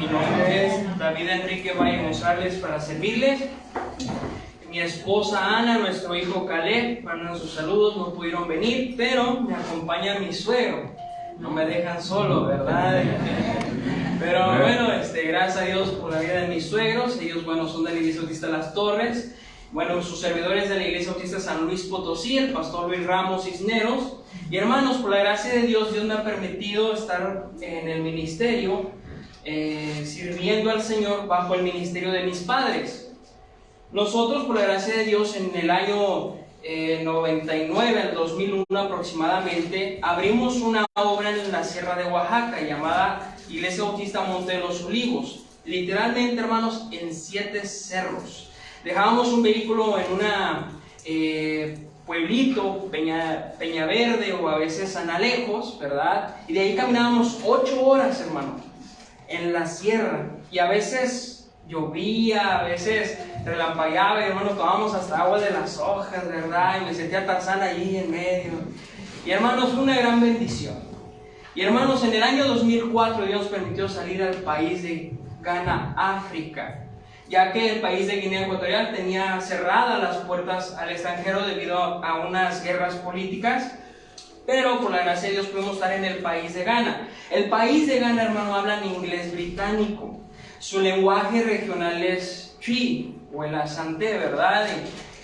Mi nombre es David Enrique Valle González para servirles. Mi esposa Ana, nuestro hijo Caleb, mandan sus saludos, no pudieron venir, pero me acompaña mi suegro. No me dejan solo, ¿verdad? Pero bueno, gracias a Dios por la vida de mis suegros. Ellos, son de la Iglesia Bautista Las Torres. Sus servidores de la Iglesia Bautista San Luis Potosí, el pastor Luis Ramos Cisneros. Y hermanos, por la gracia de Dios, Dios me ha permitido estar en el ministerio, sirviendo al Señor bajo el ministerio de mis padres. Nosotros, por la gracia de Dios, en el año 99 al 2001 aproximadamente, abrimos una obra en la Sierra de Oaxaca llamada Iglesia Bautista Monte de los Olivos. Literalmente, hermanos, en 7 cerros. Dejábamos un vehículo en una pueblito, Peña Verde o a veces San Alejos, ¿verdad? Y de ahí caminábamos 8 horas, hermano, en la sierra. Y a veces llovía, a veces relampagueaba, y hermano, tomábamos hasta agua de las hojas, ¿verdad? Y me sentía Tarzán allí en medio. Y hermanos, fue una gran bendición. Y hermanos, en el año 2004 Dios permitió salir al país de Ghana, África, ya que el país de Guinea Ecuatorial tenía cerradas las puertas al extranjero debido a unas guerras políticas, pero por la gracia de Dios pudimos estar en el país de Ghana. El país de Ghana, hermano, hablan inglés británico. Su lenguaje regional es Twi o el Asante, ¿verdad?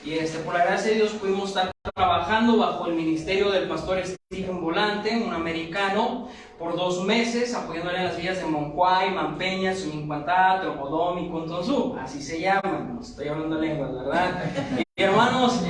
Y por la gracia de Dios pudimos estar trabajando bajo el ministerio del pastor Stephen Volante, un americano, por 2 meses, apoyándole en las villas de Moncuay, Mampeña, Sunincuantá, Teocodón y Contonzú, así se llaman, no estoy hablando lenguas, ¿verdad? Y hermanos,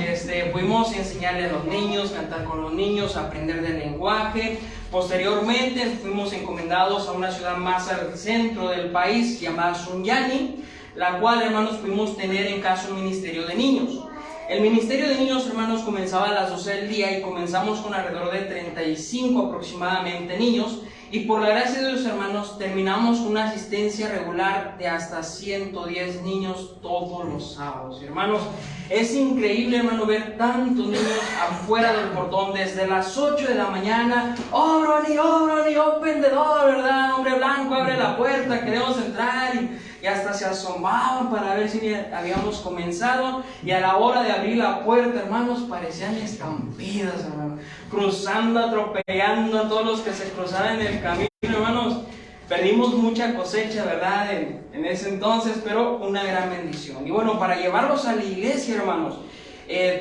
pudimos enseñarle a los niños, cantar con los niños, aprender del lenguaje. Posteriormente fuimos encomendados a una ciudad más al centro del país llamada Sunyani, la cual, hermanos, pudimos tener en casa un ministerio de niños. El ministerio de niños, hermanos, comenzaba a las 12 del día y comenzamos con alrededor de 35 aproximadamente niños, y por la gracia de Dios, hermanos, terminamos con una asistencia regular de hasta 110 niños todos los sábados. Y, hermanos, es increíble, hermano, ver tantos niños afuera del portón desde las 8 de la mañana. Oh, Brony, open the door, ¿verdad? Hombre blanco, abre la puerta, queremos entrar. Y hasta se asomaban para ver si habíamos comenzado. Y a la hora de abrir la puerta, hermanos, parecían estampidas, hermanos, cruzando, atropellando a todos los que se cruzaban en el camino, hermanos. Perdimos mucha cosecha, ¿verdad? En ese entonces, pero una gran bendición. Y bueno, para llevarlos a la iglesia, hermanos,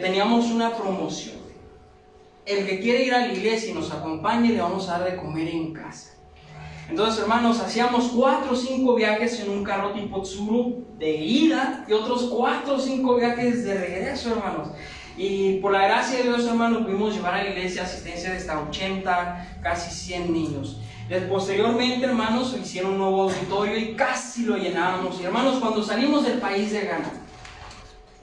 teníamos una promoción. El que quiere ir a la iglesia y nos acompañe, le vamos a dar de comer en casa. Entonces, hermanos, hacíamos 4 o 5 viajes en un carro tipo Tsuru de ida y otros 4 o 5 viajes de regreso, hermanos. Y por la gracia de Dios, hermanos, pudimos llevar a la iglesia asistencia de hasta 80, casi 100 niños. Posteriormente, hermanos, hicieron un nuevo auditorio y casi lo llenábamos. Y, hermanos, cuando salimos del país de Ghana,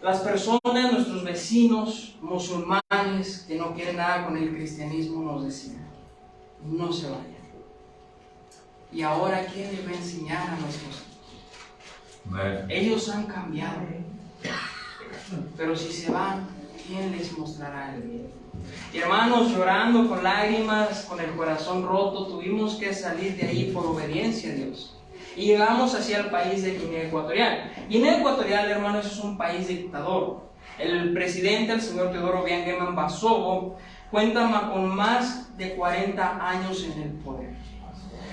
las personas, nuestros vecinos musulmanes que no quieren nada con el cristianismo, nos decían: no se vayan. ¿Y ahora quién les va a enseñar a nuestros hijos? Ellos han cambiado, pero si se van, ¿quién les mostrará el bien? Y, hermanos, llorando con lágrimas, con el corazón roto, tuvimos que salir de ahí por obediencia a Dios. Y llegamos hacia el país de Guinea Ecuatorial. Guinea Ecuatorial, hermanos, es un país dictador. El presidente, el señor Teodoro Obiang Basogo, cuenta con más de 40 años en el poder.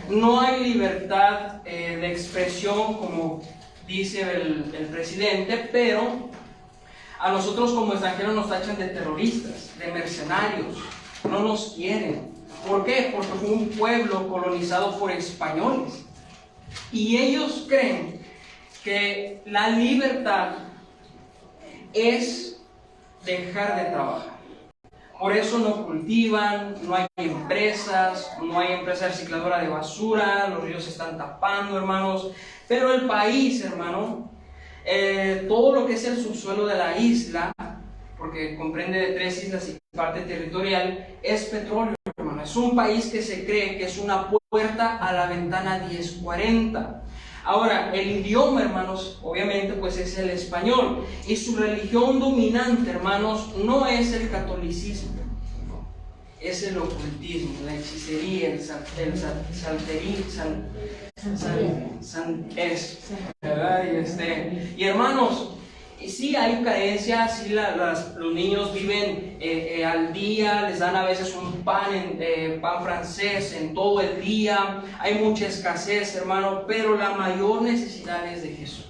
No hay libertad de expresión, como dice el presidente, pero a nosotros como extranjeros nos tachan de terroristas, de mercenarios, no nos quieren. ¿Por qué? Porque fue un pueblo colonizado por españoles. Y ellos creen que la libertad es dejar de trabajar. Por eso no cultivan, no hay empresas, no hay empresa recicladora de basura, los ríos se están tapando, hermanos. Pero el país, hermano, todo lo que es el subsuelo de la isla, porque comprende de 3 islas y parte territorial, es petróleo, hermano. Es un país que se cree que es una puerta a la ventana 1040. Ahora, el idioma, hermanos, obviamente pues es el español, y su religión dominante, hermanos, no es el catolicismo, es el ocultismo, la hechicería, el ¿verdad? Y hermanos, sí hay carencias, sí los niños viven al día, les dan a veces un pan francés en todo el día, hay mucha escasez, hermano, pero la mayor necesidad es de Jesús.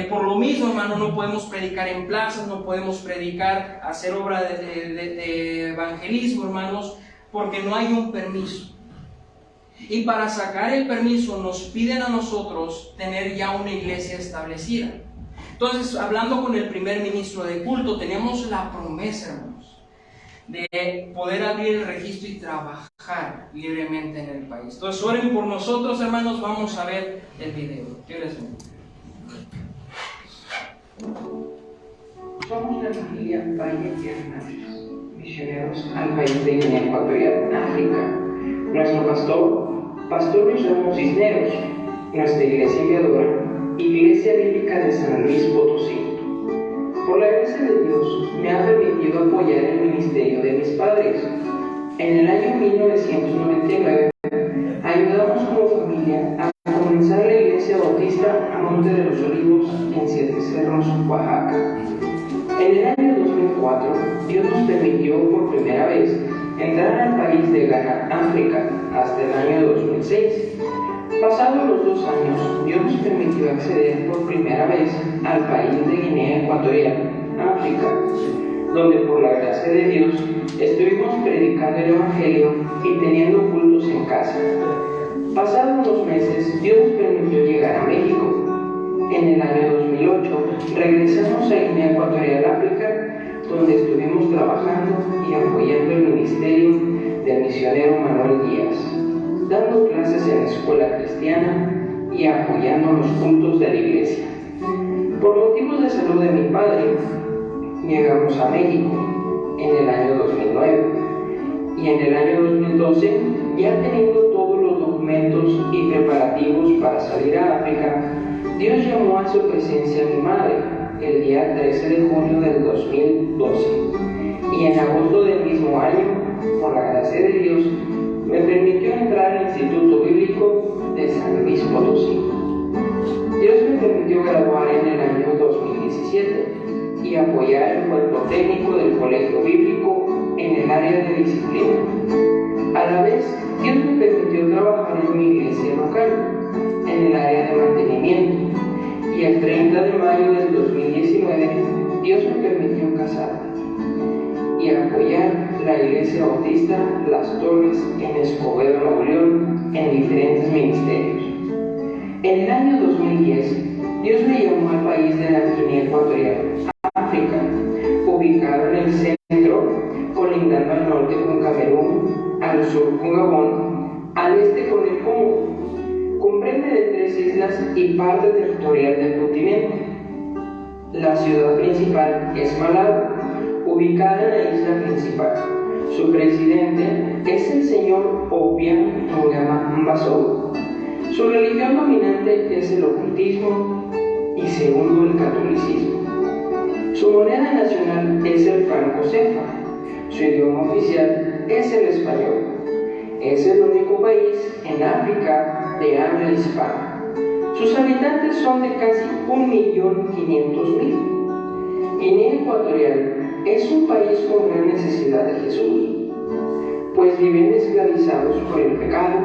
Por lo mismo, hermano, no podemos predicar en plazas, no podemos predicar, hacer obra de evangelismo, hermanos, porque no hay un permiso. Y para sacar el permiso nos piden a nosotros tener ya una iglesia establecida. Entonces, hablando con el primer ministro de culto, tenemos la promesa, hermanos, de poder abrir el registro y trabajar libremente en el país. Entonces, oren por nosotros, hermanos. Vamos a ver el video. Dios les bendiga. Somos la familia Valle y Hernández, misioneros al país de Guinea Ecuatorial, África. Nuestro pastor Luis Ramos Cisneros, nuestra iglesia enviadora, Iglesia Bíblica de San Luis Potosí. Por la gracia de Dios me ha permitido apoyar el ministerio de mis padres. En el año 1999 ayudamos como familia a comenzar la iglesia bautista Monte de los Olivos en Siete Cerros, Oaxaca. En el año 2004 Dios nos permitió por primera vez entrar al país de Ghana, África, hasta el año 2006. Pasados los 2 años, Dios nos permitió acceder por primera vez al país de Guinea Ecuatorial, África, donde por la gracia de Dios estuvimos predicando el Evangelio y teniendo cultos en casa. Pasados unos meses, Dios nos permitió llegar a México. En el año 2008 regresamos a Guinea Ecuatorial, África, donde estuvimos trabajando y apoyando el ministerio del misionero Manuel Díaz, dando clases en la escuela cristiana y apoyando los cultos de la iglesia. Por motivos de salud de mi padre, llegamos a México en el año 2009 y en el año 2012, ya teniendo todos los documentos y preparativos para salir a África, Dios llamó a su presencia a mi madre el día 13 de junio del 2012 y en agosto del mismo año, por la gracia de Dios, me permitió entrar al Instituto Bíblico de San Luis Potosí. Dios me permitió graduar en el año 2017 y apoyar el cuerpo técnico del Colegio Bíblico en el área de disciplina. A la vez, Dios me permitió trabajar en mi iglesia local, en el área de mantenimiento, y el 30 de mayo del 2019, Dios me permitió casarme y apoyar la iglesia bautista Las Torres en Escobedo, Nuevo León, en diferentes ministerios. En el año 2010, Dios me llamó al país de la Guinea Ecuatorial, África, ubicado en el centro, colindando al norte con Camerún, al sur con Gabón, al este con el Congo. Comprende de 3 islas y parte territorial del continente. La ciudad principal es Malabo, ubicada en la isla principal. Su presidente es el señor Obiang Nguema Mbasogo. Su religión dominante es el ocultismo y segundo el catolicismo. Su moneda nacional es el franco cefa. Su idioma oficial es el español. Es el único país en África de habla hispana. Sus habitantes son de casi 1.500.000. Guinea Ecuatorial es un país con gran necesidad de Jesús, pues viven esclavizados por el pecado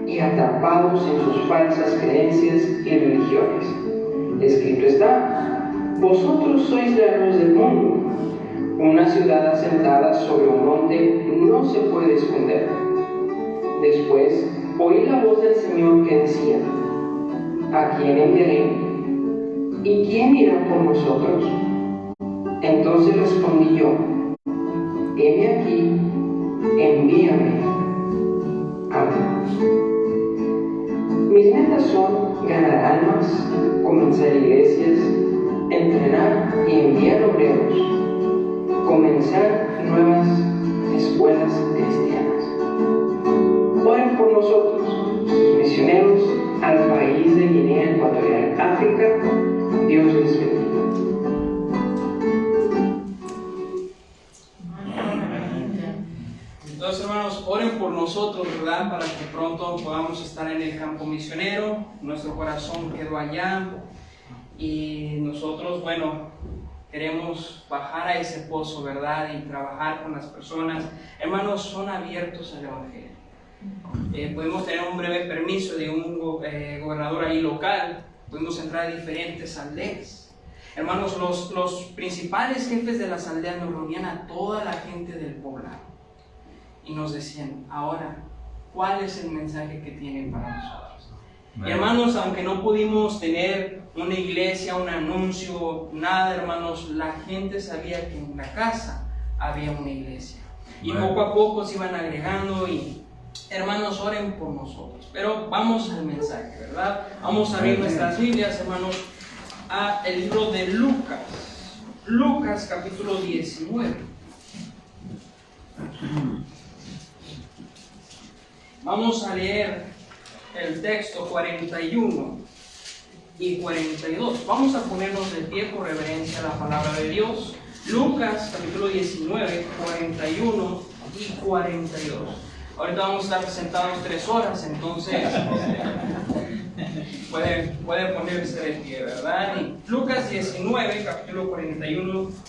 y atrapados en sus falsas creencias y religiones. Escrito está: vosotros sois la luz del mundo. Una ciudad asentada sobre un monte no se puede esconder. Después oí la voz del Señor que decía: ¿a quién enviaré? ¿Y quién irá por nosotros? Entonces respondí yo: heme aquí, envíame. Amén. Mis metas son ganar almas, comenzar iglesias, entrenar y enviar obreros, comenzar nuevas escuelas cristianas. Oren por nosotros, sus misioneros, al país de Guinea Ecuatorial, África. Dios les bendiga. Entonces, hermanos, oren por nosotros, ¿verdad? ¿verdad? Para que pronto podamos estar en el campo misionero. Nuestro corazón quedó allá y nosotros, bueno, queremos bajar a ese pozo, ¿verdad? Y trabajar con las personas. Hermanos, son abiertos al Evangelio. Pudimos tener un breve permiso de un gobernador ahí local. Pudimos entrar a diferentes aldeas. Hermanos, los principales jefes de las aldeas nos reunían a toda la gente del poblado y nos decían: ahora, ¿cuál es el mensaje que tienen para nosotros? Y hermanos, aunque no pudimos tener una iglesia, un anuncio, nada, hermanos, la gente sabía que en la casa había una iglesia. Y poco a poco se iban agregando y, hermanos, oren por nosotros. Pero vamos al mensaje, ¿verdad? Vamos a abrir nuestras Biblias, hermanos, a el libro de Lucas. Lucas capítulo 19. Vamos a leer el texto 41 y 42. Vamos a ponernos de pie por reverencia a la palabra de Dios. Lucas capítulo 19, 41 y 42. Ahorita vamos a estar sentados 3 horas, entonces puede ponerse de pie, ¿verdad? Y Lucas 19,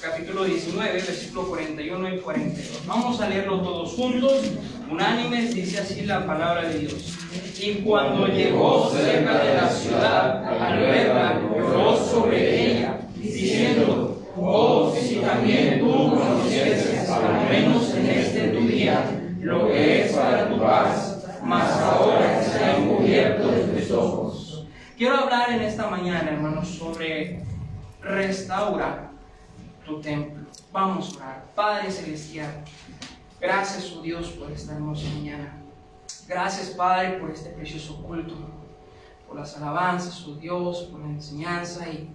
capítulo 19, versículo 41 y 42. Vamos a leerlo todos juntos, unánimes, dice así la palabra de Dios. Y cuando llegó cerca de la ciudad, al verla, lloró sobre ella, diciendo: oh, si también tú conocieses, al menos en este tu día, lo que es para tu paz, mas ahora está encubierto de tus ojos. Quiero hablar en esta mañana, hermanos, sobre restaurar tu templo. Vamos a orar. Padre Celestial, gracias, oh Dios, por esta hermosa mañana. Gracias, Padre, por este precioso culto, por las alabanzas, oh Dios, por la enseñanza. Y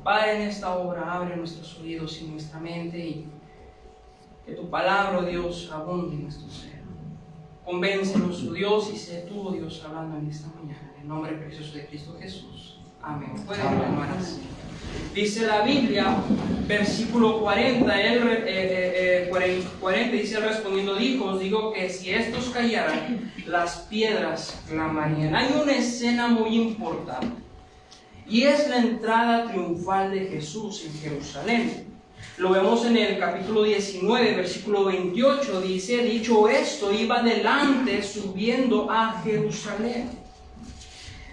Padre, en esta obra abre nuestros oídos y nuestra mente y que tu palabra, oh Dios, abunde en nuestro ser. Convéncenos, oh Dios, y sé tú, oh Dios, hablando en esta mañana. En el nombre precioso de Cristo Jesús. Amén. Pueden tomar así. Dice la Biblia, versículo 40, 40 dice: respondiendo dijo: os digo que si estos callaran, las piedras clamarían. Hay una escena muy importante y es la entrada triunfal de Jesús en Jerusalén. Lo vemos en el capítulo 19, versículo 28, dice: dicho esto, iba delante subiendo a Jerusalén.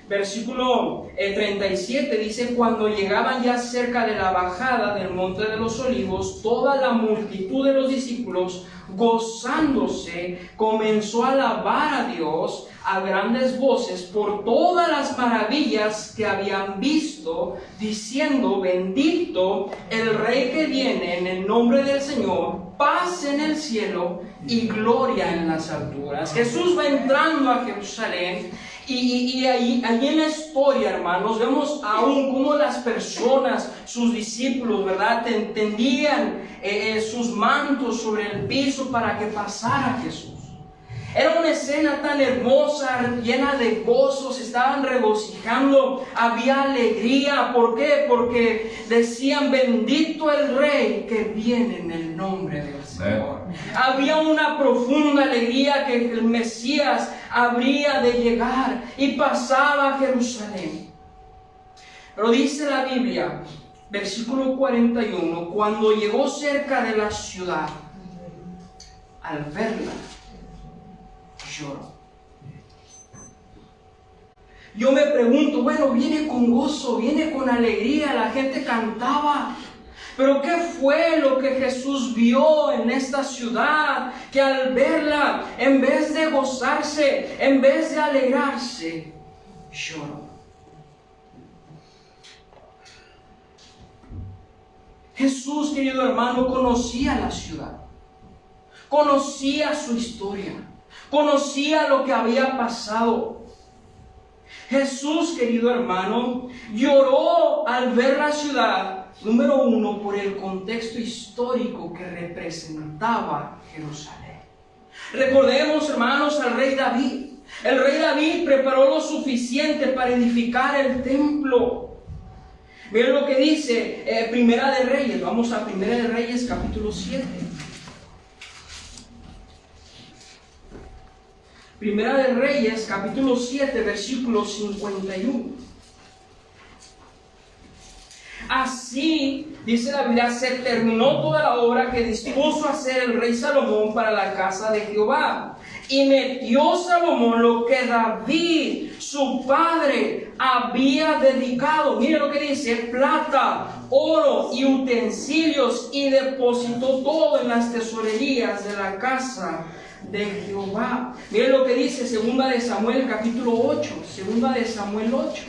Versículo 37 dice: cuando llegaban ya cerca de la bajada del monte de los olivos, toda la multitud de los discípulos, gozándose, comenzó a alabar a Dios a grandes voces por todas las maravillas que habían visto, diciendo: bendito el Rey que viene en el nombre del Señor, paz en el cielo y gloria en las alturas. Jesús va entrando a Jerusalén. Y ahí en la historia, hermanos, vemos aún cómo las personas, sus discípulos, ¿verdad?, tendían sus mantos sobre el piso para que pasara Jesús. Era una escena tan hermosa, llena de gozo, se estaban regocijando, había alegría. ¿Por qué? Porque decían: bendito el Rey que viene en el nombre del Señor. Había una profunda alegría que el Mesías habría de llegar y pasaba a Jerusalén. Pero dice la Biblia, versículo 41, cuando llegó cerca de la ciudad, al verla, lloró. Yo me pregunto, bueno, viene con gozo, viene con alegría, la gente cantaba, pero ¿qué fue lo que Jesús vio en esta ciudad? Que al verla, en vez de gozarse, en vez de alegrarse, lloró. Jesús, querido hermano, conocía la ciudad, conocía su historia, conocía lo que había pasado. Jesús, querido hermano, lloró al ver la ciudad, número uno, por el contexto histórico que representaba Jerusalén. Recordemos, hermanos, al rey David. El rey David preparó lo suficiente para edificar el templo. Miren lo que dice Primera de Reyes. Vamos a Primera de Reyes, capítulo 7. Primera de Reyes, capítulo 7, versículo 51. Así, dice la Biblia, se terminó toda la obra que dispuso hacer el rey Salomón para la casa de Jehová. Y metió Salomón lo que David, su padre, había dedicado. Mire lo que dice: plata, oro y utensilios, y depositó todo en las tesorerías de la casa de Jehová. Mire lo que dice segunda de Samuel, capítulo 8. Segunda de Samuel 8.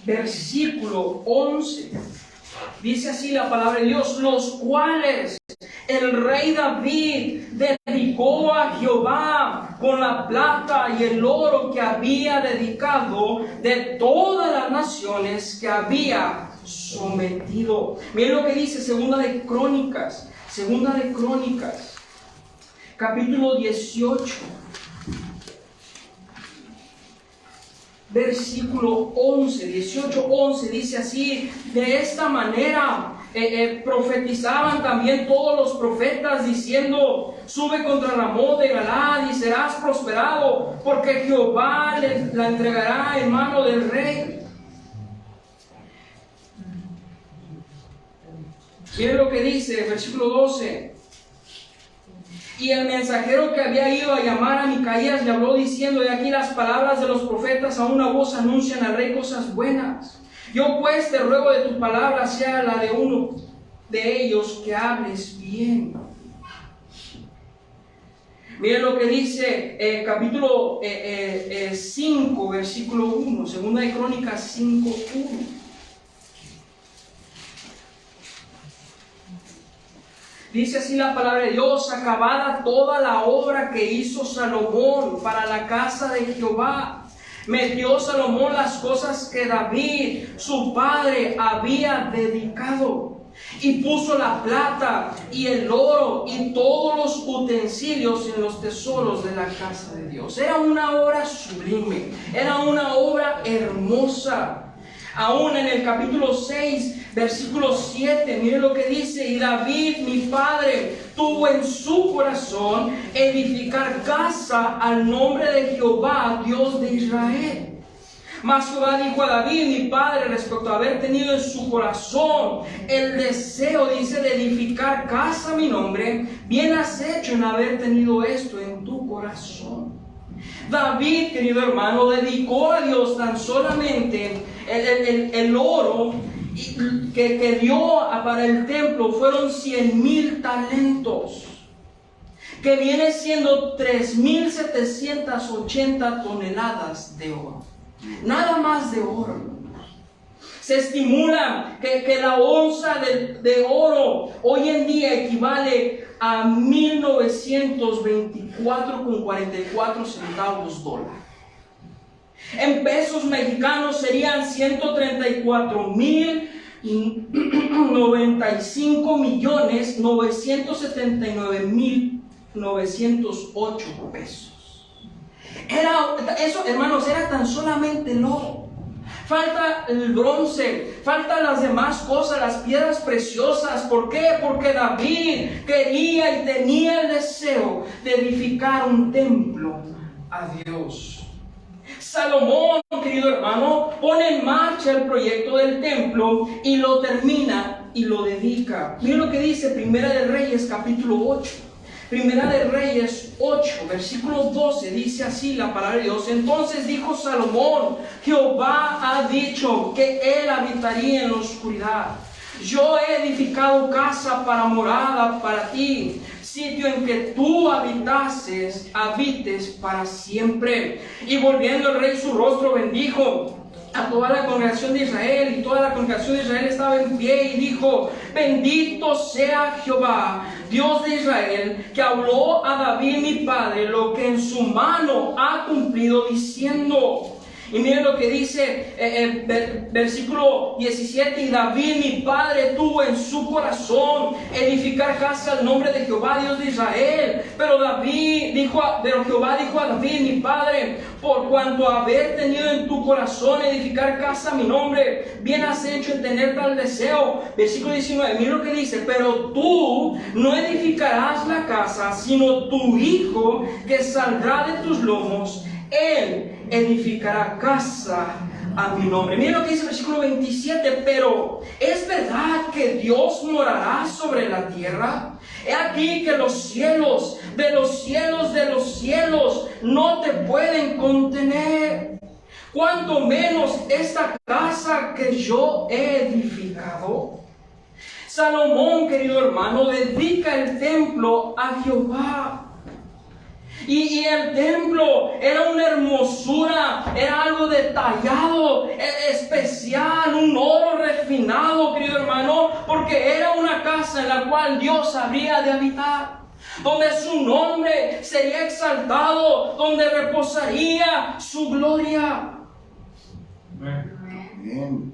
Versículo 11. Dice así la palabra de Dios: los cuales el rey David dedicó a Jehová con la plata y el oro que había dedicado de todas las naciones que había sometido. Miren lo que dice segunda de Crónicas, capítulo 18. Versículo 11, 18-11, dice así: de esta manera profetizaban también todos los profetas, diciendo: sube contra Ramón de Galaad y serás prosperado, porque Jehová la entregará en mano del rey. Miren lo que dice, versículo 12. Y el mensajero que había ido a llamar a Micaías le habló diciendo: he aquí las palabras de los profetas a una voz anuncian al rey cosas buenas. Yo pues te ruego de tu palabra sea la de uno de ellos, que hables bien. Miren lo que dice capítulo 5, versículo 1, segunda de Crónicas 5, 1. Dice así la palabra de Dios: acabada toda la obra que hizo Salomón para la casa de Jehová, metió Salomón las cosas que David, su padre, había dedicado, y puso la plata y el oro y todos los utensilios en los tesoros de la casa de Dios. Era una obra sublime, era una obra hermosa. Aún en el capítulo 6, versículo 7, mire lo que dice: y David, mi padre, tuvo en su corazón edificar casa al nombre de Jehová, Dios de Israel. Mas Jehová dijo a David, mi padre, respecto a haber tenido en su corazón el deseo, dice, de edificar casa a mi nombre, bien has hecho en haber tenido esto en tu corazón. David, querido hermano, dedicó a Dios tan solamente el oro que dio para el templo. Fueron 100,000 talentos, que viene siendo 3,780 toneladas de oro. Nada más de oro. Se estimula que la onza de oro hoy en día equivale a 1,924,44 centavos dólar. En pesos mexicanos serían 134,979,908 pesos. Eso, hermanos, era tan solamente el oro. Falta el bronce, faltan las demás cosas, las piedras preciosas. ¿Por qué? Porque David quería y tenía el deseo de edificar un templo a Dios. Salomón, querido hermano, pone en marcha el proyecto del templo y lo termina y lo dedica. Mira lo que dice Primera de Reyes, capítulo 8. Primera de Reyes 8, versículo 12, dice así la palabra de Dios: entonces dijo Salomón: Jehová ha dicho que él habitaría en la oscuridad. Yo he edificado casa para morada para ti, sitio en que tú habites para siempre. Y volviendo el rey su rostro, bendijo a toda la congregación de Israel, y toda la congregación de Israel estaba en pie, y dijo: bendito sea Jehová, Dios de Israel, que habló a David mi padre lo que en su mano ha cumplido, diciendo: Y miren lo que dice versículo 17: y David mi padre tuvo en su corazón edificar casa al nombre de Jehová Dios de Israel. Pero Jehová dijo a David mi padre: por cuanto haber tenido en tu corazón edificar casa a mi nombre, bien has hecho en tener tal deseo. Versículo 19, miren lo que dice: pero tú no edificarás la casa, sino tu hijo que saldrá de tus lomos, él edificará casa a mi nombre. Miren lo que dice el versículo 27: pero ¿es verdad que Dios morará sobre la tierra? He aquí que los cielos de los cielos de los cielos no te pueden contener, cuanto menos esta casa que yo he edificado. Salomón, querido hermano, dedica el templo a Jehová. Y el templo era una hermosura, era algo detallado, especial, un oro refinado, querido hermano, porque era una casa en la cual Dios habría de habitar, donde su nombre sería exaltado, donde reposaría su gloria. Amén.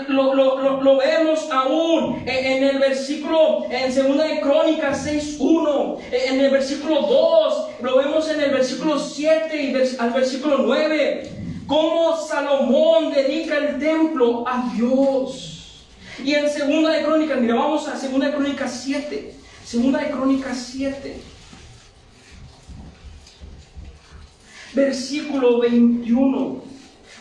Lo vemos aún en el versículo, en 2 de Crónicas 6:1, en el versículo 2, lo vemos en el versículo 7 y al versículo 9, cómo Salomón dedica el templo a Dios. Y en 2 de Crónicas, mira, vamos a 2 de Crónicas 7, 2 de Crónicas 7, versículo 21.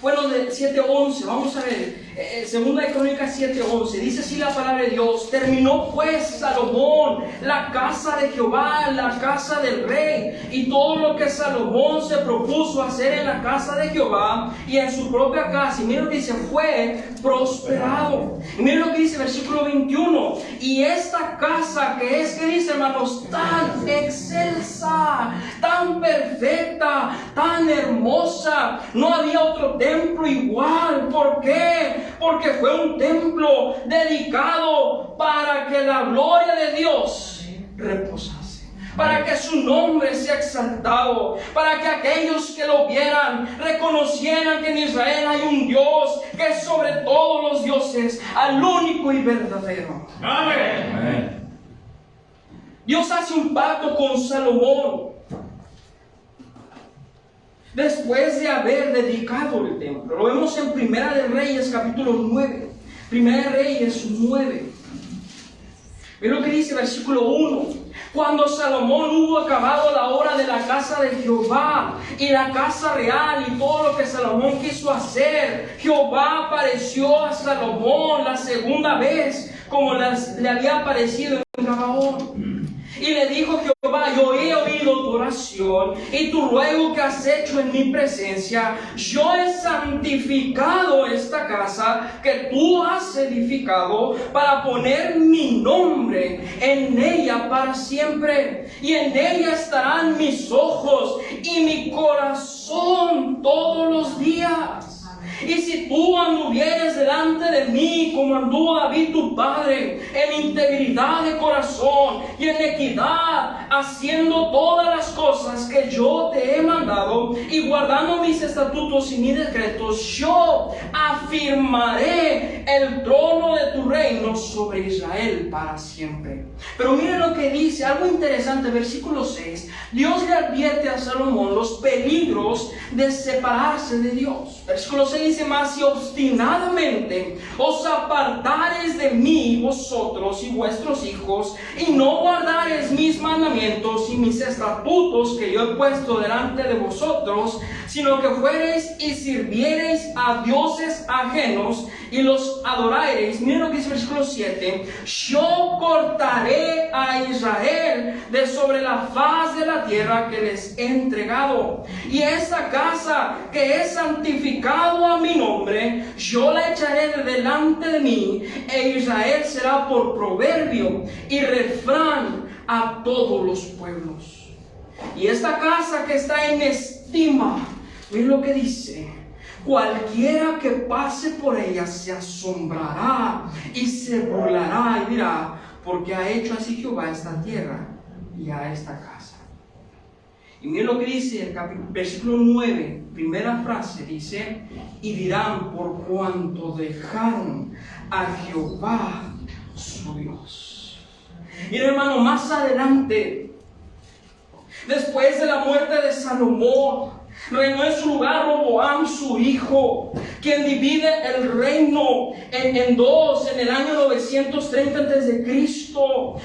Bueno, de 7:11, vamos a ver, 2 de Crónicas 7:11, dice así la palabra de Dios: terminó pues Salomón la casa de Jehová, la casa del rey, y todo lo que Salomón se propuso hacer en la casa de Jehová y en su propia casa. Y miren lo que dice: fue prosperado. Y miren lo que dice versículo 21: y esta casa que es, que dice, hermanos, tan excelsa, tan perfecta, tan hermosa, no había otro templo igual. ¿Por qué? Porque fue un templo dedicado para que la gloria de Dios reposase, para que su nombre sea exaltado, para que aquellos que lo vieran reconocieran que en Israel hay un Dios que es sobre todos los dioses, al único y verdadero. Amén. Dios hace un pacto con Salomón después de haber dedicado el templo. Lo vemos en Primera de Reyes capítulo 9. Primera de Reyes 9. Ve lo que dice versículo 1: cuando Salomón hubo acabado la obra de la casa de Jehová y la casa real y todo lo que Salomón quiso hacer, Jehová apareció a Salomón la segunda vez, como le había aparecido en Gabaón. Y le dijo Jehová: yo he oído tu oración y tu ruego que has hecho en mi presencia. Yo he santificado esta casa que tú has edificado para poner mi nombre en ella para siempre. Y en ella estarán mis ojos y mi corazón todos los días. Y si tú anduvieres delante de mí como anduvo David tu padre, en integridad de corazón y en equidad, haciendo todas las cosas que yo te he mandado y guardando mis estatutos y mis decretos, yo afirmaré el trono de tu reino sobre Israel para siempre. Pero miren lo que dice, algo interesante, versículo 6. Dios le advierte a Salomón los peligros de separarse de Dios. Versículo 6 dice: mas si obstinadamente os apartares de mí, vosotros y vuestros hijos, y no guardares mis mandamientos y mis estatutos que yo he puesto delante de vosotros, sino que fuereis y sirviereis a dioses ajenos y los adorareis. Miren lo que dice el versículo 7: yo cortaré a Israel de sobre la faz de la tierra que les he entregado, y esta casa que he santificado a mi nombre, yo la echaré de delante de mí, e Israel será por proverbio y refrán a todos los pueblos. Y esta casa que está en estima, miren lo que dice: cualquiera que pase por ella se asombrará y se burlará y dirá: porque ha hecho así Jehová a esta tierra y a esta casa. Y miren lo que dice el versículo 9, primera frase, dice: y dirán, por cuanto dejaron a Jehová su Dios. Miren, hermano, más adelante, después de la muerte de Salomón, reinó en su lugar Roboam, su hijo, quien divide el reino en dos en el año 930 a.C.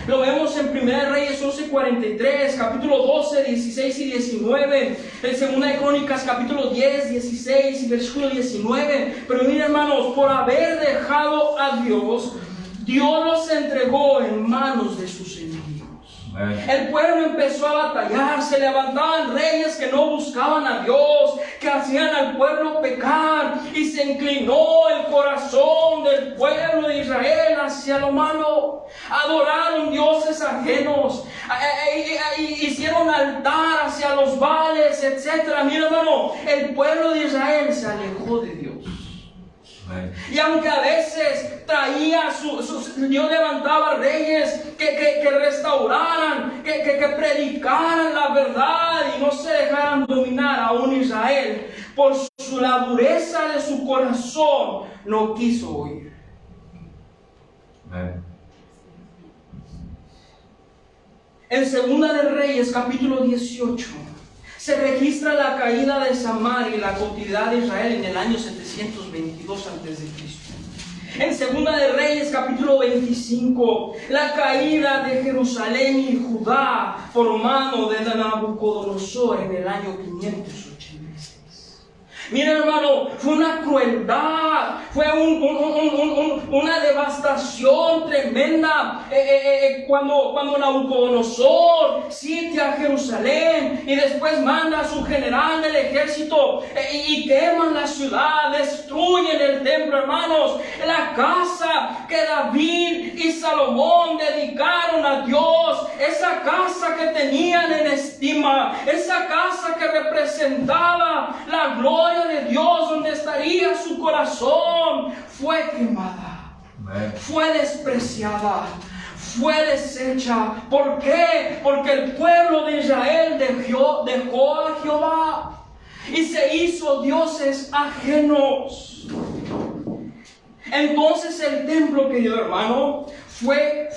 Lo vemos en 1 Reyes 11:43, capítulo 12, 16 y 19, en 2 Crónicas, capítulo 10, 16 y versículo 19. Pero miren, hermanos, por haber dejado a Dios, Dios los entregó en manos de sus enemigos. El pueblo empezó a batallar, se levantaban reyes que no buscaban a Dios, que hacían al pueblo pecar, y se inclinó el corazón del pueblo de Israel hacia lo malo. Adoraron dioses ajenos, hicieron altar hacia los Baales, etc. Mira, hermano, el pueblo de Israel se alejó de Dios. Y aunque a veces traía Dios levantaba reyes que restauraran, que predicaran la verdad y no se dejaran dominar, aún Israel, por la dureza de su corazón, no quiso oír. En 2 de Reyes, capítulo 18, se registra la caída de Samaria y la cautividad de Israel en el año 722 a.C. En 2 de Reyes, capítulo 25, la caída de Jerusalén y Judá por mano de Nabucodonosor en el año 586. Miren, hermano, fue una crueldad, fue una devastación tremenda cuando Nabucodonosor sitia a Jerusalén y después manda a su general del ejército y queman la ciudad, destruyen el templo, hermanos. La casa que David y Salomón dedicaron a Dios, esa casa que tenían en estima, esa casa que representaba la gloria de Dios, donde estaría su corazón, fue quemada, fue despreciada, fue deshecha. ¿Por qué? Porque el pueblo de Israel dejó a Jehová y se hizo dioses ajenos. Entonces el templo, querido hermano, fue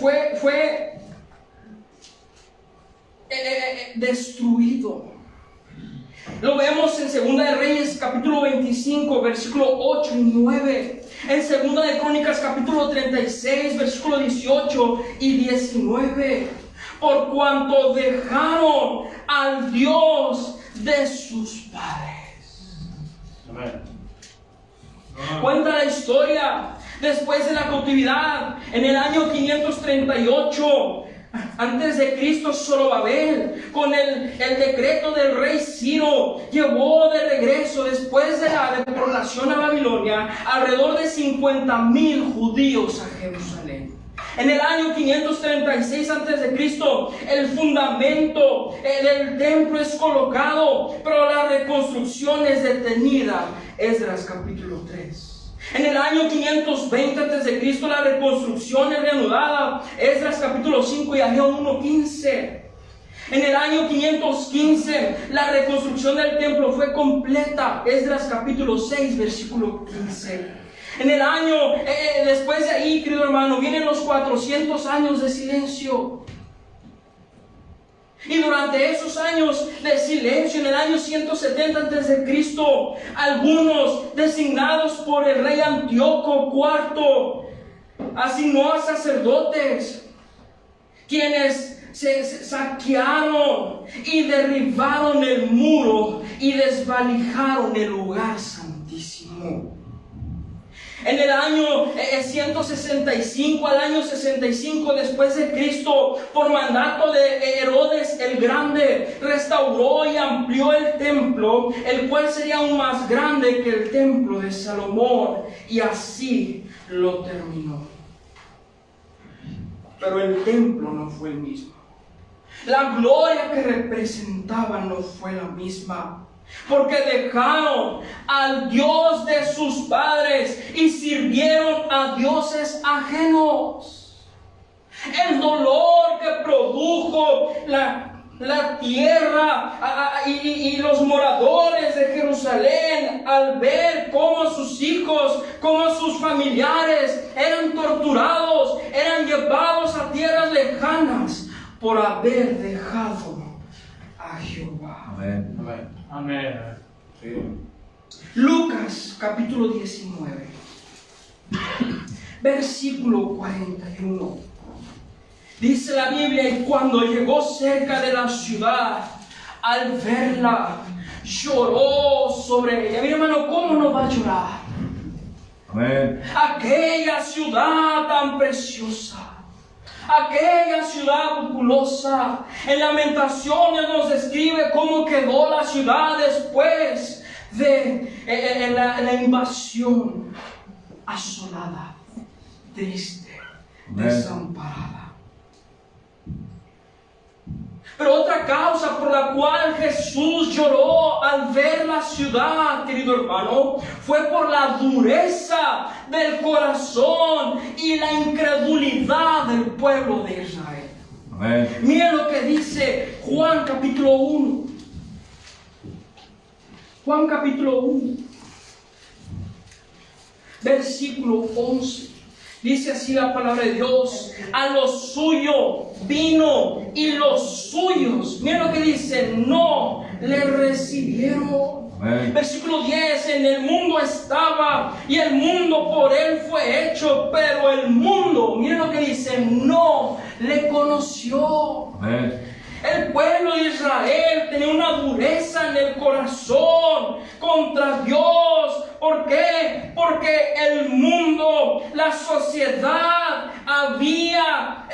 destruido. Lo vemos en 2 de Reyes, capítulo 25, versículo 8 y 9. En 2 de Crónicas, capítulo 36, versículo 18 y 19. Por cuanto dejaron al Dios de sus padres. Amén. Cuenta la historia, después de la cautividad, en el año 538 antes de Cristo, Zorobabel, con el decreto del rey Ciro, llevó de regreso, después de la deportación a Babilonia, alrededor de 50,000 judíos a Jerusalén. En el año 536 a.C., el fundamento del templo es colocado, pero la reconstrucción es detenida. Esdras capítulo 3. En el año 520 a.C., la reconstrucción es reanudada. Esdras capítulo 5 y Ageo 1:15. En el año 515, la reconstrucción del templo fue completa. Esdras capítulo 6, versículo 15. En el año, después de ahí, querido hermano, vienen los 400 años de silencio. Y durante esos años de silencio, en el año 170 a.C., algunos designados por el rey Antíoco IV asignó a sacerdotes, quienes se saquearon y derribaron el muro y desvalijaron el lugar santísimo. En el año 165 al año 65 después de Cristo, por mandato de Herodes el Grande, restauró y amplió el templo, el cual sería aún más grande que el templo de Salomón, y así lo terminó. Pero el templo no fue el mismo. La gloria que representaba no fue la misma, porque dejaron al Dios de sus padres y sirvieron a dioses ajenos. El dolor que produjo la la tierra y los moradores de Jerusalén, al ver cómo sus hijos, cómo sus familiares eran torturados, eran llevados a tierras lejanas por haber dejado a Jehová. Amén. Amén. Amén. Sí. Lucas capítulo 19, versículo 41. Dice la Biblia: y cuando llegó cerca de la ciudad, al verla, lloró sobre ella. Mi hermano, ¿cómo no va a llorar? Amén. Aquella ciudad tan preciosa, aquella ciudad populosa. En Lamentaciones nos describe cómo quedó la ciudad después de la invasión, asolada, triste, Amén. desamparada. Pero otra causa por la cual Jesús lloró al ver la ciudad, querido hermano, fue por la dureza del corazón y la incredulidad del pueblo de Israel. Amén. Miren lo que dice Juan capítulo 1. Juan capítulo 1, versículo 11. Dice así la palabra de Dios: a lo suyo vino y los suyos, miren lo que dice, no le recibieron. Amén. Versículo 10: en el mundo estaba y el mundo por él fue hecho, pero el mundo, miren lo que dice, no le conoció. Amén. El pueblo de Israel tenía una dureza en el corazón contra Dios. ¿Por qué? Porque el mundo, la sociedad había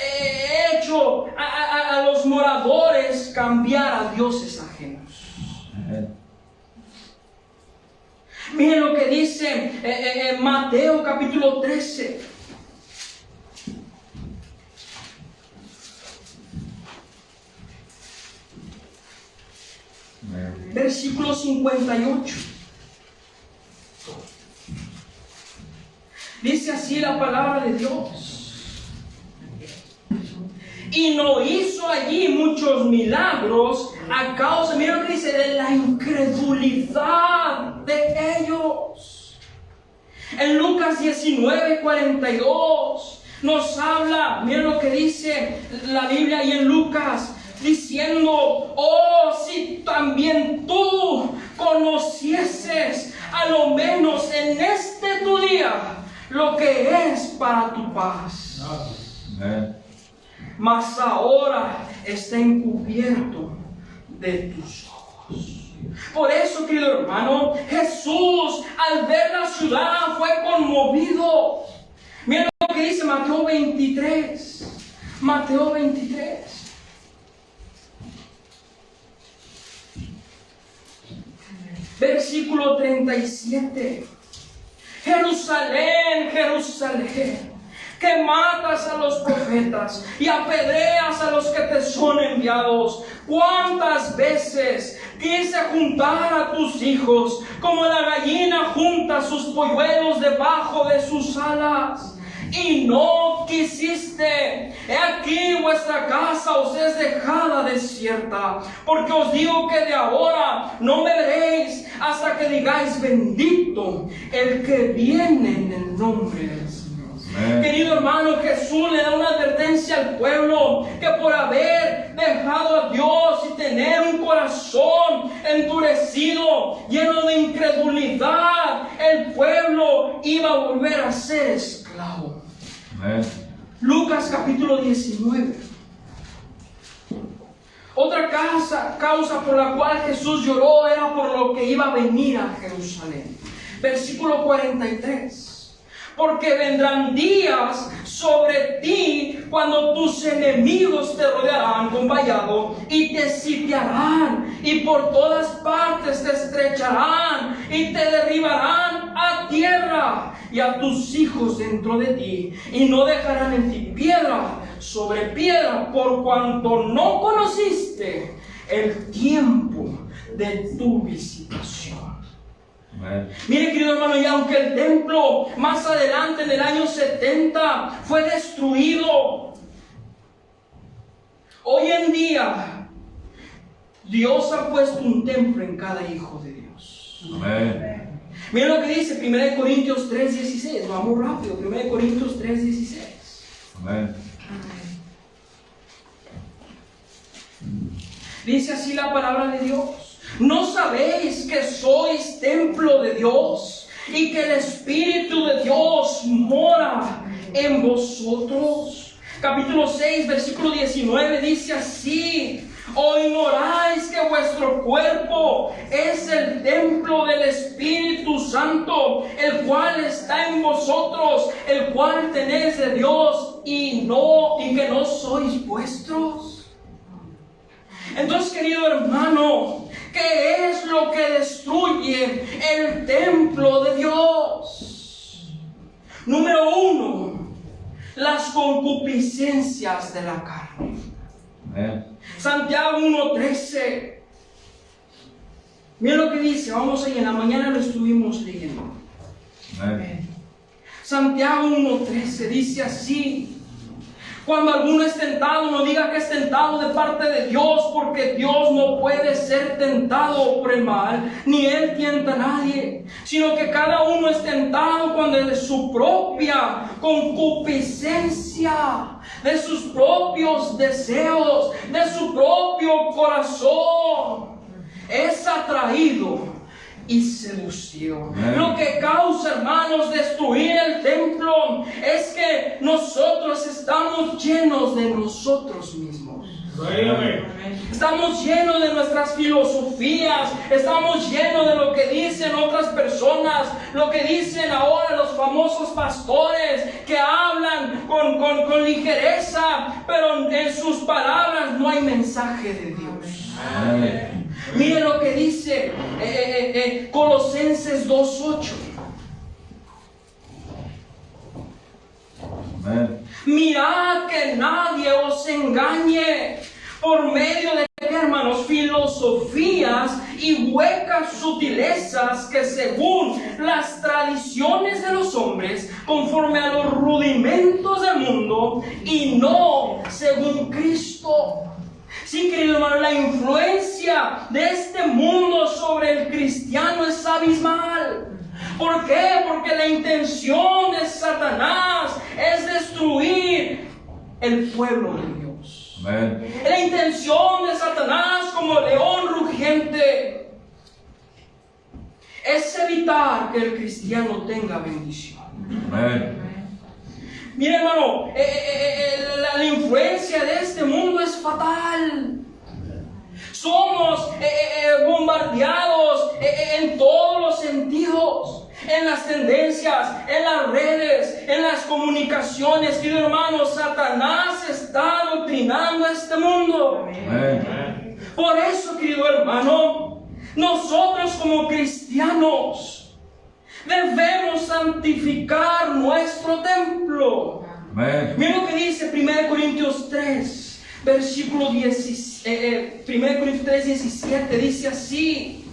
hecho a los moradores cambiar a dioses ajenos. Amén. Miren lo que dice Mateo capítulo 13. Amén. Versículo 58. Dice así la palabra de Dios: y no hizo allí muchos milagros a causa, mira lo que dice, de la incredulidad de ellos. En Lucas 19:42 nos habla, mira lo que dice la Biblia y en Lucas, diciendo: oh, si también tú conocieses a lo menos en este tu día lo que es para tu paz. Amén. Mas ahora está encubierto de tus ojos. Por eso, querido hermano, Jesús al ver la ciudad fue conmovido. Mira lo que dice Mateo 23. Mateo 23. Versículo 37. Jerusalén, Jerusalén, que matas a los profetas y apedreas a los que te son enviados. ¿Cuántas veces quise juntar a tus hijos como la gallina junta sus polluelos debajo de sus alas? Y no quisiste. He aquí vuestra casa os es dejada desierta. Porque os digo que de ahora no me veréis hasta que digáis: bendito el que viene en el nombre del Señor. Amén. Querido hermano, Jesús le da una advertencia al pueblo que por haber dejado a Dios y tener un corazón endurecido, lleno de incredulidad, el pueblo iba a volver a ser esclavo. Amén. Lucas capítulo 19. Otra causa por la cual Jesús lloró era por lo que iba a venir a Jerusalén. Versículo 43. Porque vendrán días sobre ti cuando tus enemigos te rodearán con vallado y te sitiarán y por todas partes te estrecharán y te derribarán a tierra y a tus hijos dentro de ti, y no dejarán en ti piedra sobre piedra, por cuanto no conociste el tiempo de tu visitación. Amén. Mire, querido hermano, y aunque el templo más adelante en el año 70 fue destruido, hoy en día Dios ha puesto un templo en cada hijo de Dios. Amén. Miren lo que dice 1 Corintios 3:16. Vamos rápido. 1 Corintios 3:16. Amén. Dice así la palabra de Dios. ¿No sabéis que sois templo de Dios y que el Espíritu de Dios mora en vosotros? Capítulo 6, versículo 19 dice así: ¿o ignoráis que vuestro cuerpo es el templo del Espíritu Santo, el cual está en vosotros, el cual tenéis de Dios y que no sois vuestros? Entonces, querido hermano, ¿qué es lo que destruye el templo de Dios? Número 1, las concupiscencias de la carne. Amén. Santiago 1:13. Miren lo que dice, vamos ahí, en la mañana lo estuvimos leyendo. Amén. Santiago 1:13 dice así: cuando alguno es tentado, no diga que es tentado de parte de Dios, porque Dios no puede ser tentado por el mal, ni Él tienta a nadie, sino que cada uno es tentado cuando es de su propia concupiscencia, de sus propios deseos, de su propio corazón, es atraído y seducido. Lo que causa, hermanos, destruir el templo es que nosotros estamos llenos de nosotros mismos. Estamos llenos de nuestras filosofías, estamos llenos de lo que dicen otras personas, lo que dicen ahora los famosos pastores que hablan con ligereza, pero en sus palabras no hay mensaje de Dios. Amén. Mire lo que dice Colosenses 2:8. Amén. Mirad que nadie os engañe por medio de, hermanos, filosofías y huecas sutilezas que según las tradiciones de los hombres, conforme a los rudimentos del mundo y no según Cristo. Sí, querido hermano, la influencia de este mundo sobre el cristiano es abismal. ¿Por qué? Porque la intención de Satanás es destruir el pueblo de Dios. Amén. La intención de Satanás, como león rugiente, es evitar que el cristiano tenga bendición. Amén. Mira, hermano, la influencia de este mundo es fatal. Somos bombardeados en todos los sentidos, en las tendencias, en las redes, en las comunicaciones. Querido hermano, Satanás está adoctrinando a este mundo. Amén. Por eso, querido hermano, nosotros como cristianos debemos santificar nuestro templo. Amén. Miren lo que dice 1 Corintios 3, versículo 17, 1 Corintios 3, 17, dice así: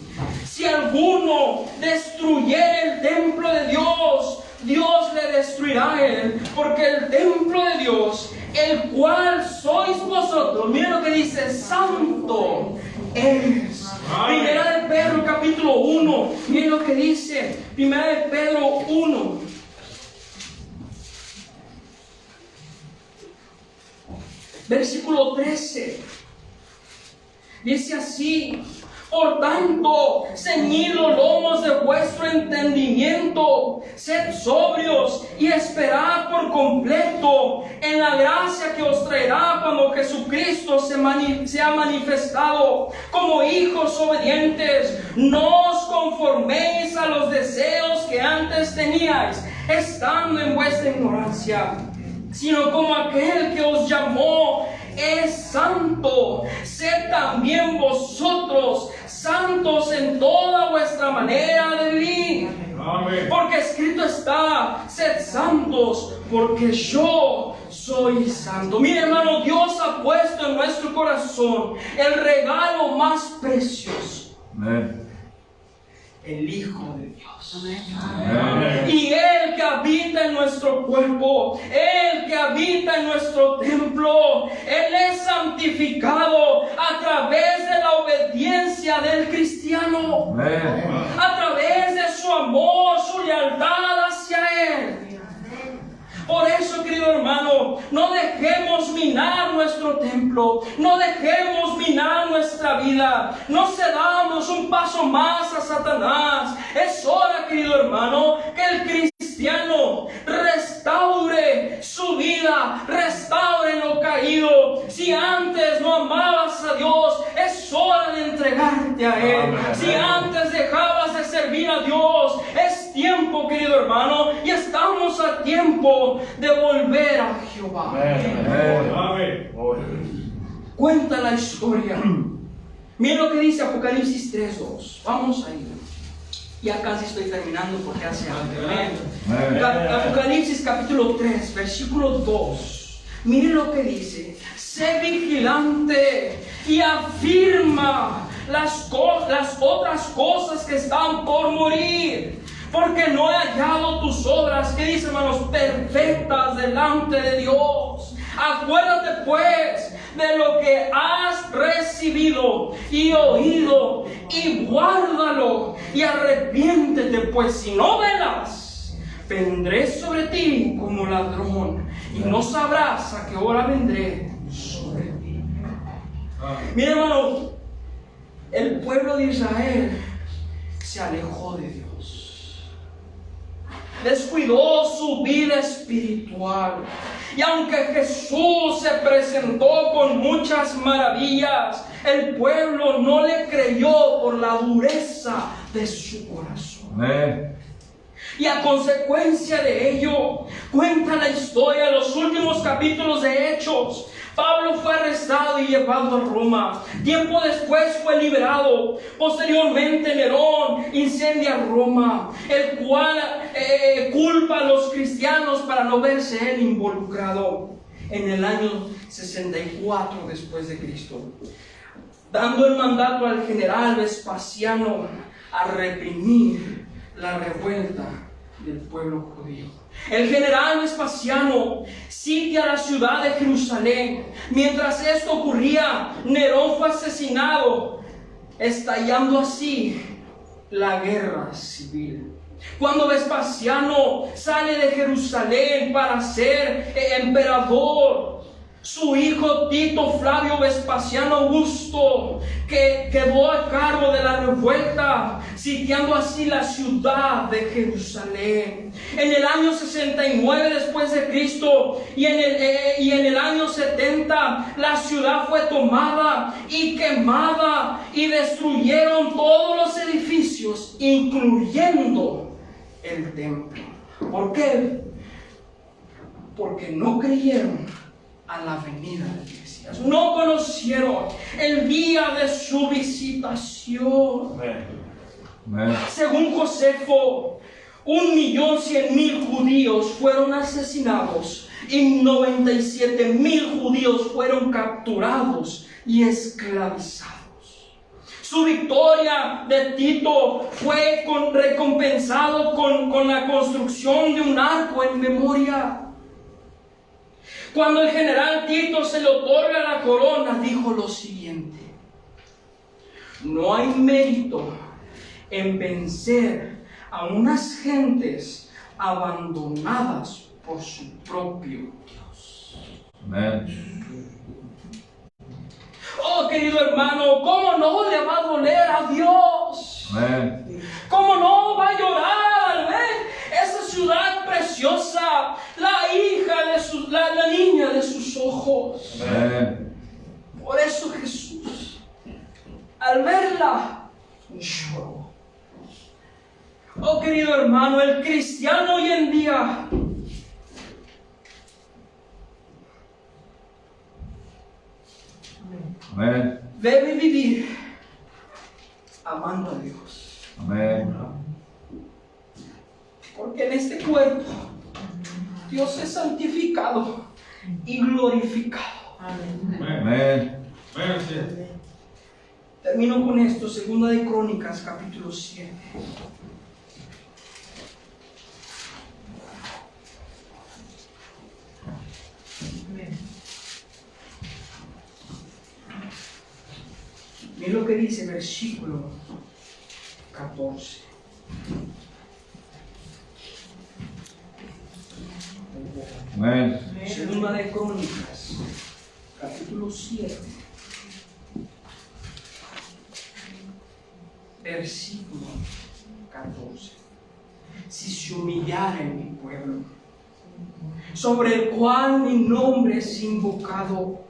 si alguno destruyere el templo de Dios, Dios le destruirá a él, porque el templo de Dios, el cual sois vosotros, miren lo que dice, santo es. Primera de Pedro capítulo 1, miren lo que dice, Primera de Pedro 1. Versículo 13. Dice así: por tanto, ceñid los lomos de vuestro entendimiento, sed sobrios y esperad por completo en la gracia que os traerá cuando Jesucristo sea manifestado. Como hijos obedientes, no os conforméis a los deseos que antes teníais, estando en vuestra ignorancia, sino como aquel que os llamó es santo, sed también vosotros santos en toda vuestra manera de vivir. Amén. Porque escrito está: sed santos, porque yo soy santo. Mire, hermano, Dios ha puesto en nuestro corazón el regalo más precioso. Amén. el Hijo de Dios. Amén. Y Él que habita en nuestro cuerpo, Él que habita en nuestro templo, Él es santificado a través de la obediencia del cristiano, Amén. a través de su amor, su lealtad hacia Él. Por eso, querido hermano, no dejemos minar nuestro templo, no dejemos minar nuestra vida, no cedamos un paso más a Satanás. Es hora, querido hermano, que el cristiano restaure su vida, restaure lo caído. Si antes no amabas a Dios, es hora de entregarte a Él. Amén. Si antes dejabas de servir a Dios, es tiempo, querido hermano, y estamos a tiempo de volver a Jehová. Amén. Cuenta la historia. Miren lo que dice Apocalipsis 3:2. Vamos a ir. Ya casi estoy terminando porque hace hambre. Apocalipsis capítulo 3, versículo 2. Miren lo que dice. Sé vigilante y afirma las otras cosas que están por morir, porque no he hallado tus obras, que dice, hermanos, perfectas delante de Dios. Acuérdate pues de lo que has recibido y oído, y guárdalo, y arrepiéntete, pues si no velas, vendré sobre ti como ladrón, y no sabrás a qué hora vendré sobre ti. Mira, hermano, el pueblo de Israel se alejó de Dios, descuidó su vida espiritual. Y aunque Jesús se presentó con muchas maravillas, el pueblo no le creyó por la dureza de su corazón. Amén. Y a consecuencia de ello, cuenta la historia de los últimos capítulos de Hechos. Pablo fue arrestado y llevado a Roma. Tiempo después fue liberado. Posteriormente Nerón incendia Roma, el cual culpa a los cristianos para no verse él involucrado. En el año 64 después de Cristo, dando el mandato al general Vespasiano a reprimir la revuelta del pueblo judío. El general Vespasiano sitia la ciudad de Jerusalén. Mientras esto ocurría, Nerón fue asesinado, estallando así la guerra civil. Cuando Vespasiano sale de Jerusalén para ser emperador, su hijo Tito Flavio Vespasiano Augusto, que quedó a cargo de la revuelta, sitiando así la ciudad de Jerusalén. En el año 69 después de Cristo y en el año 70 la ciudad fue tomada y quemada, y destruyeron todos los edificios, incluyendo el templo. ¿Por qué? Porque no creyeron a la venida del Mesías. No conocieron el día de su visitación. Amén. Según Josefo, 1.100.000 judíos fueron asesinados y 97.000 judíos fueron capturados y esclavizados. Su victoria de Tito fue recompensado con la construcción de un arco en memoria. Cuando el general Tito se le otorga la corona, dijo lo siguiente: no hay mérito en vencer a unas gentes abandonadas por su propio Dios. Amén. Oh, querido hermano, ¿cómo no le va a doler a Dios? Amén. ¿Cómo no va a llorar al ver esa ciudad preciosa, la hija de la niña de sus ojos? Amén. Por eso Jesús, al verla, lloró. Oh, querido hermano, el cristiano hoy en día Amén. debe vivir amando a Dios. Amén. Porque en este cuerpo Dios es santificado y glorificado. Amén. Pero Termino con esto, 2 de Crónicas, capítulo 7. Miren lo que dice versículo 14. Amén. 2 de Crónicas, capítulo 7, versículo 14. Si se humillare mi pueblo, sobre el cual mi nombre es invocado,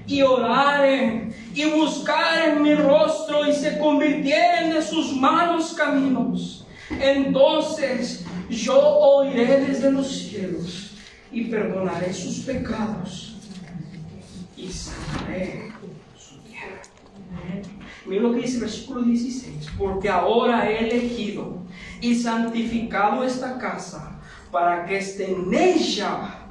y oraren y buscaren mi rostro y se convirtieren de sus malos caminos, entonces yo oiré desde los cielos y perdonaré sus pecados y sanaré su tierra. Mira lo que dice el versículo 16: porque ahora he elegido y santificado esta casa para que esté en ella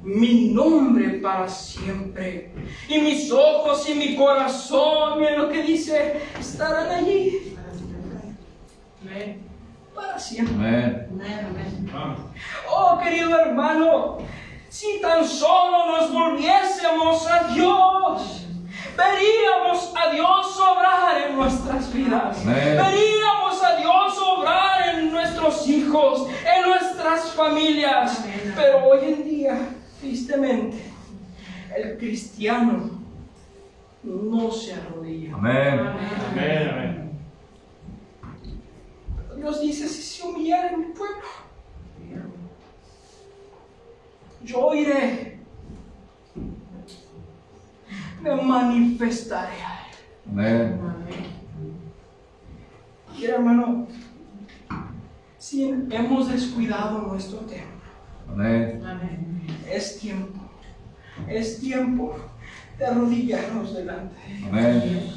mi nombre para siempre, y mis ojos y mi corazón, miren lo que dice, estarán allí para siempre. Amén. Oh, querido hermano, si tan solo nos volviésemos a Dios, veríamos a Dios obrar en nuestras vidas. Amén. Veríamos a Dios obrar en nuestros hijos, en nuestras familias. Pero hoy en día, tristemente, el cristiano no se arrodilla. Amén. Dios dice: si se humillara en mi pueblo, yo iré, me manifestaré a él. Amén. Y hermano, si hemos descuidado nuestro templo, Amén. es tiempo de arrodillarnos delante de Dios. Amén.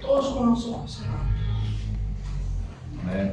Todos con los ojos cerrados. Amén.